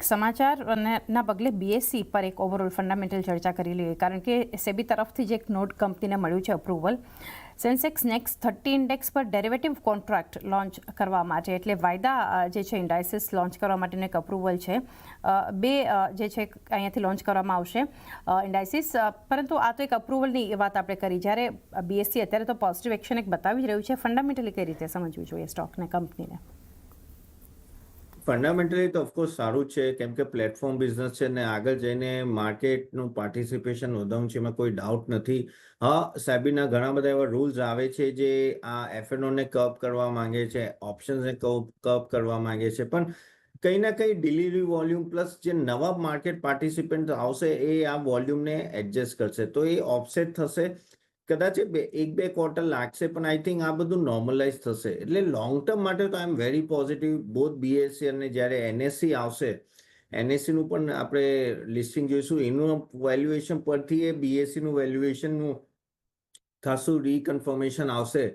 સમાચારના પગલે બીએસસી પર એક ઓવરઓલ ફંડામેન્ટલ ચર્ચા કરી લઈએ, કારણ કે સેબી તરફથી જે એક નોટ કંપનીને મળ્યું છે અપ્રુવલ સેન્સેક્સ નેક્સ્ટ 30 ઇન્ડેક્સ પર ડેરિવેટિવ કોન્ટ્રાક્ટ લોન્ચ કરવા માટે, એટલે વાયદા જે છે ઇન્ડાઇસિસ લોન્ચ કરવા માટેનું એક અપ્રુવલ છે. બે જે છે અહીંયાથી લોન્ચ કરવામાં આવશે ઇન્ડાઇસિસ, પરંતુ આ તો એક અપ્રુવલની વાત આપણે કરી. જ્યારે બીએસસી અત્યારે તો પોઝિટિવ એક્શન એક બતાવી જ રહ્યું છે, ફંડામેન્ટલી કઈ રીતે સમજવું જોઈએ સ્ટોકને, કંપનીને? ફંડામેન્ટલી તો ઓફકોર્સ સારું છે, કેમ કે પ્લેટફોર્મ બિઝનેસ છે ને આગળ જઈને માર્કેટનું પાર્ટિસિપેશન વધવાનું છે, એમાં કોઈ ડાઉટ નથી. હા, સેબીના ઘણા બધા એવા રૂલ્સ આવે છે જે આ એફએનઓને કર્બ કરવા માંગે છે, ઓપ્શન્સને કર્બ કરવા માંગે છે, પણ કંઈ ના કંઈ ડિલિવરી વોલ્યુમ પ્લસ જે નવા માર્કેટ પાર્ટિસિપન્ટ આવશે એ આ વોલ્યુમને એડજસ્ટ કરશે, તો એ ઓફસેટ થશે. કદાચ એક બે ક્વાર્ટર લાગશે, પણ આઈ થિંક આ બધું નોર્મલાઇઝ થશે. એટલે લોંગ ટર્મ માટે તો I am very positive. Both BSC અને જ્યારે એનએસસી આવશે, એનએસસીનું પણ આપણે લિસ્ટિંગ જોઈશું, એનું વેલ્યુએશન પરથી એ બીએસસીનું વેલ્યુએશનનું ખાસું રીકન્ફર્મેશન આવશે.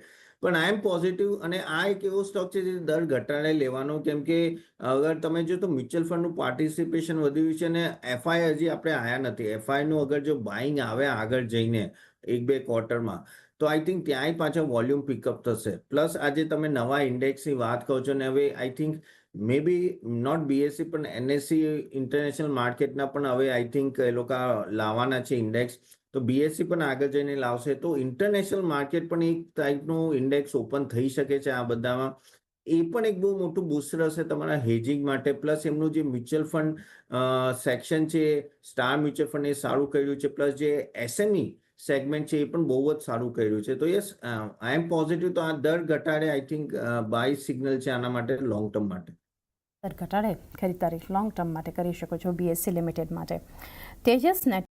પણ આઈ એમ પોઝિટિવ, અને આ એક એવો સ્ટોક છે જે દર ઘટાડે લેવાનો, કેમ કે અગર તમે જો તો મ્યુચ્યુઅલ ફંડનું પાર્ટિસિપેશન વધ્યું છે અને એફઆઈ હજી આપણે આવ્યા નથી. એફઆઈનું અગર જો બાઇંગ આવે આગળ જઈને એક બે ક્વાર્ટરમાં, તો આઈ થિંક ત્યાંય પાછા વોલ્યુમ પિકઅપ થશે. પ્લસ આજે તમે નવા ઇન્ડેક્સની વાત કહો છો, ને હવે I think maybe not BSC પણ એનએસસી ઇન્ટરનેશનલ માર્કેટના પણ હવે આઈ થિંક એ લોકો લાવવાના છે ઇન્ડેક્સ, તો બીએસસી પણ આગળ જઈને લાવશે, તો ઇન્ટરનેશનલ માર્કેટ પણ એક ટાઈપનું ઇન્ડેક્સ ઓપન થઈ શકે છે આ બધામાં. એ પણ એક બહુ મોટું બૂસ્ટર હશે તમારા હેજિંગ માટે. પ્લસ એમનું જે મ્યુચ્યુઅલ ફંડ સેક્શન છે, સ્ટાર મ્યુચ્યુઅલ ફંડ, એ સારું કર્યું છે. પ્લસ જે એસએમઈ સેગમેન્ટ છે એ પણ બહુ જ સારું કર્યું છે. તો યસ, આઈ એમ પોઝિટિવ. તો આ દર ઘટાડે આઈ થિંક બાય સિગ્નલ છે આના માટે લોંગ ટર્મ માટે. દર ઘટાડે ખરીદારી લોંગ ટર્મ માટે કરી શકો છો બીએસસી લિમિટેડ માટે. તેજસ નેટ